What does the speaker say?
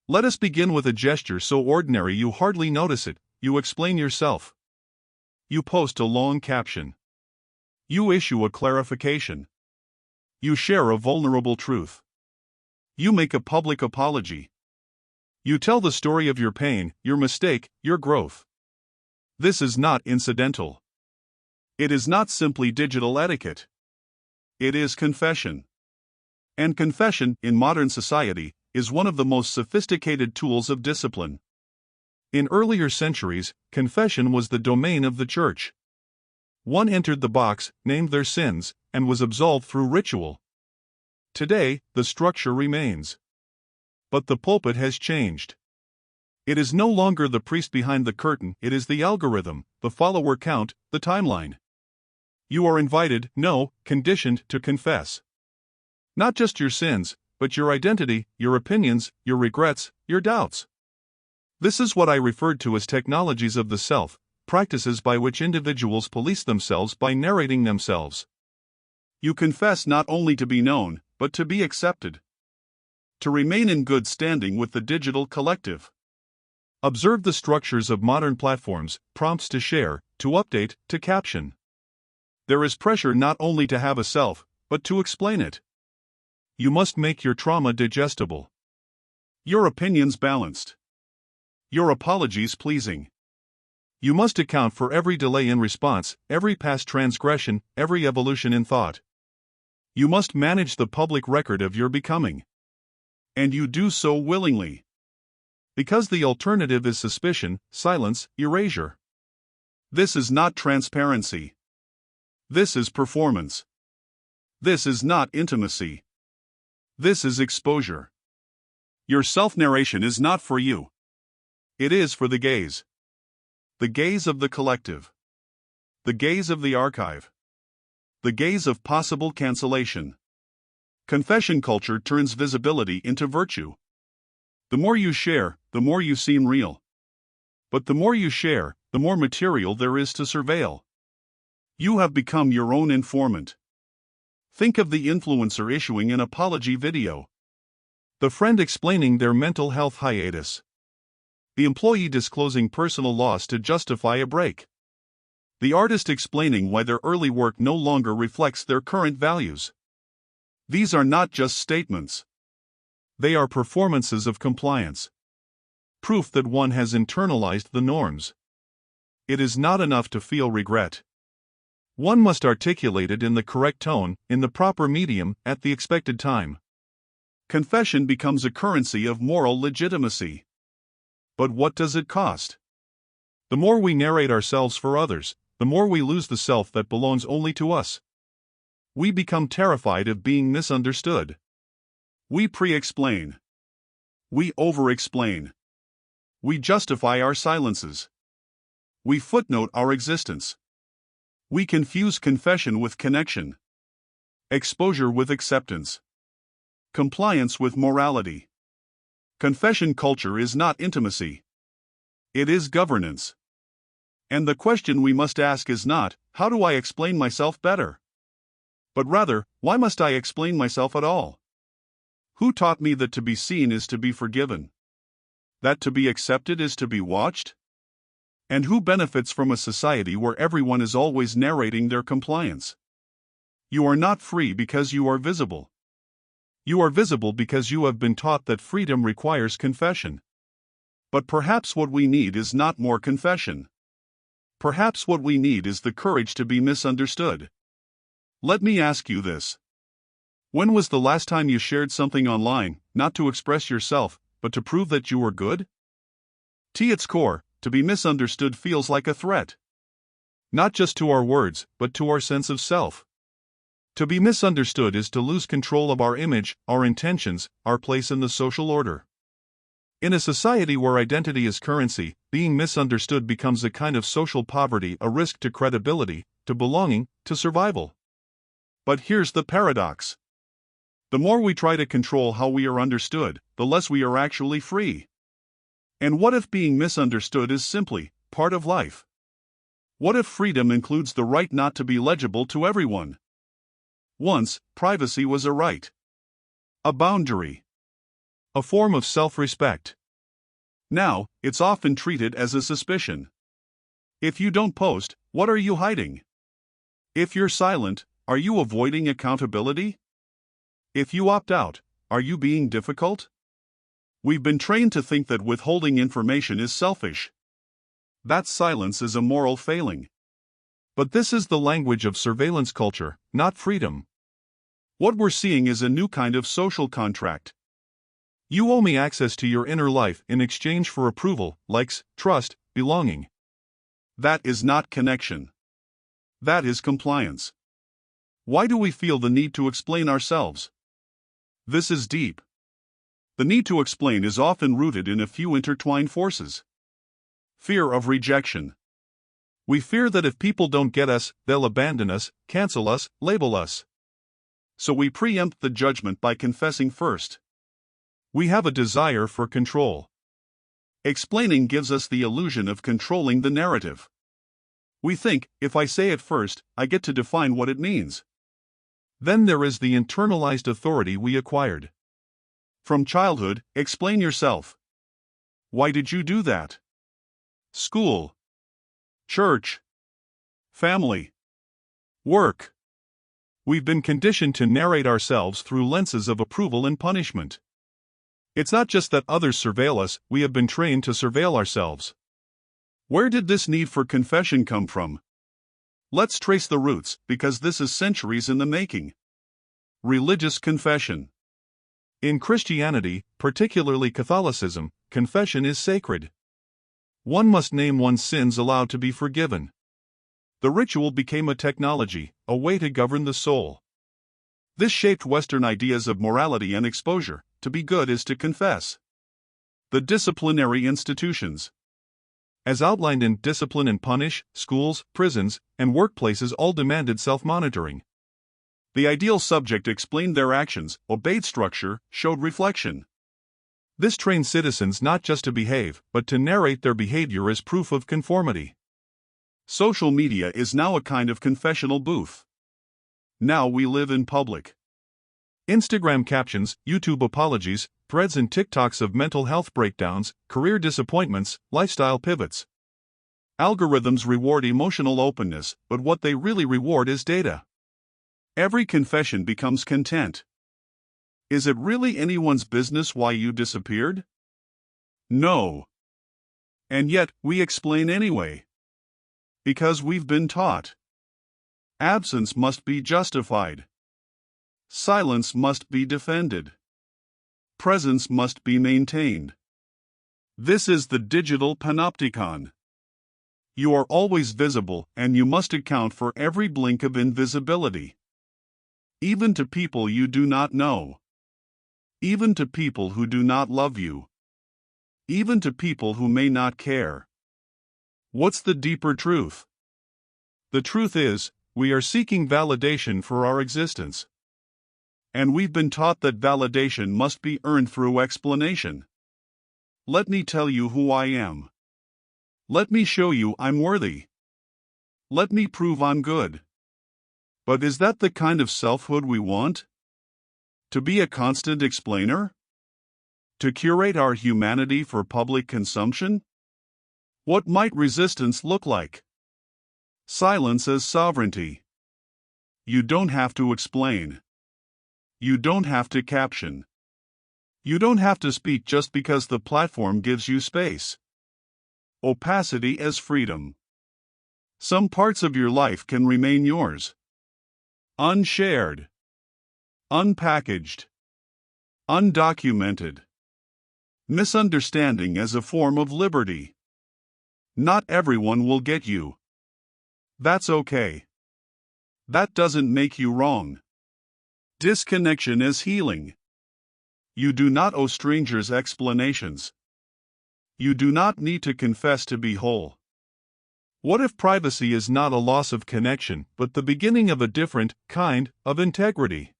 Let us begin with a gesture so ordinary you hardly notice it. You explain yourself. You post a long caption. You issue a clarification. You share a vulnerable truth. You make a public apology. You tell the story of your pain, your mistake, your growth. This is not incidental. It is not simply digital etiquette. It is confession. And confession, in modern society, is one of the most sophisticated tools of discipline. In earlier centuries, confession was the domain of the church. One entered the box, named their sins, and was absolved through ritual. Today, the structure remains. But the pulpit has changed. It is no longer the priest behind the curtain, it is the algorithm, the follower count, the timeline. You are invited, no, conditioned to confess. Not just your sins, but your identity, your opinions, your regrets, your doubts. This is what I referred to as technologies of the self, practices by which individuals police themselves by narrating themselves. You confess not only to be known, but to be accepted. To remain in good standing with the digital collective. Observe the structures of modern platforms, prompts to share, to update, to caption. There is pressure not only to have a self, but to explain it. You must make your trauma digestible. Your opinions balanced. Your apologies pleasing. You must account for every delay in response, every past transgression, every evolution in thought. You must manage the public record of your becoming. And you do so willingly. Because the alternative is suspicion, silence, erasure. This is not transparency. This is performance. This is not intimacy. This is exposure. Your self-narration is not for you. It is for the gaze. The gaze of the collective. The gaze of the archive. The gaze of possible cancellation. Confession culture turns visibility into virtue. The more you share, the more you seem real. But the more you share, the more material there is to surveil. You have become your own informant. Think of the influencer issuing an apology video. The friend explaining their mental health hiatus. The employee disclosing personal loss to justify a break. The artist explaining why their early work no longer reflects their current values. These are not just statements. They are performances of compliance. Proof that one has internalized the norms. It is not enough to feel regret. One must articulate it in the correct tone, in the proper medium, at the expected time. Confession becomes a currency of moral legitimacy. But what does it cost? The more we narrate ourselves for others, the more we lose the self that belongs only to us. We become terrified of being misunderstood. We pre-explain. We over-explain. We justify our silences. We footnote our existence. We confuse confession with connection. Exposure with acceptance. Compliance with morality. Confession culture is not intimacy. It is governance. And the question we must ask is not, how do I explain myself better? But rather, why must I explain myself at all? Who taught me that to be seen is to be forgiven? That to be accepted is to be watched? And who benefits from a society where everyone is always narrating their compliance? You are not free because you are visible. You are visible because you have been taught that freedom requires confession. But perhaps what we need is not more confession. Perhaps what we need is the courage to be misunderstood. Let me ask you this. When was the last time you shared something online, not to express yourself, but to prove that you were good? At its core, to be misunderstood feels like a threat. Not just to our words, but to our sense of self. To be misunderstood is to lose control of our image, our intentions, our place in the social order. In a society where identity is currency, being misunderstood becomes a kind of social poverty, a risk to credibility, to belonging, to survival. But here's the paradox. The more we try to control how we are understood, the less we are actually free. And what if being misunderstood is simply part of life? What if freedom includes the right not to be legible to everyone? Once, privacy was a right. A boundary. a form of self-respect. Now, it's often treated as a suspicion. If you don't post, what are you hiding? If you're silent, are you avoiding accountability? If you opt out, are you being difficult? We've been trained to think that withholding information is selfish. That silence is a moral failing. But this is the language of surveillance culture, not freedom. What we're seeing is a new kind of social contract. You owe me access to your inner life in exchange for approval, likes, trust, belonging. That is not connection. That is compliance. Why do we feel the need to explain ourselves? This is deep. The need to explain is often rooted in a few intertwined forces. Fear of rejection. We fear that if people don't get us, they'll abandon us, cancel us, label us. So we preempt the judgment by confessing first. We have a desire for control. Explaining gives us the illusion of controlling the narrative. We think, if I say it first, I get to define what it means. Then there is the internalized authority we acquired. From childhood, explain yourself. Why did you do that? School, church, family, work. We've been conditioned to narrate ourselves through lenses of approval and punishment. It's not just that others surveil us, we have been trained to surveil ourselves. Where did this need for confession come from? Let's trace the roots, because this is centuries in the making. Religious confession. In Christianity, particularly Catholicism, confession is sacred. One must name one's sins aloud to be forgiven. The ritual became a technology, a way to govern the soul. This shaped Western ideas of morality and exposure. To be good is to confess. The disciplinary institutions. As outlined in Discipline and Punish, schools, prisons, and workplaces all demanded self-monitoring. The ideal subject explained their actions, obeyed structure, showed reflection. This trained citizens not just to behave, but to narrate their behavior as proof of conformity. Social media is now a kind of confessional booth. Now we live in public. Instagram captions, YouTube apologies, threads and TikToks of mental health breakdowns, career disappointments, lifestyle pivots. Algorithms reward emotional openness, but what they really reward is data. Every confession becomes content. Is it really anyone's business why you disappeared? No. And yet, we explain anyway. Because we've been taught. Absence must be justified. Silence must be defended. Presence must be maintained. This is the digital panopticon. You are always visible, and you must account for every blink of invisibility. Even to people you do not know. Even to people who do not love you. Even to people who may not care. What's the deeper truth? The truth is, we are seeking validation for our existence. And we've been taught that validation must be earned through explanation. Let me tell you who I am. Let me show you I'm worthy. Let me prove I'm good. But is that the kind of selfhood we want? To be a constant explainer? To curate our humanity for public consumption? What might resistance look like? Silence as sovereignty. You don't have to explain. You don't have to caption. You don't have to speak just because the platform gives you space. Opacity as freedom. Some parts of your life can remain yours. Unshared. Unpackaged. Undocumented. Misunderstanding as a form of liberty. Not everyone will get you. That's okay. That doesn't make you wrong. Disconnection as healing. You do not owe strangers explanations. You do not need to confess to be whole. What if privacy is not a loss of connection, but the beginning of a different kind of integrity?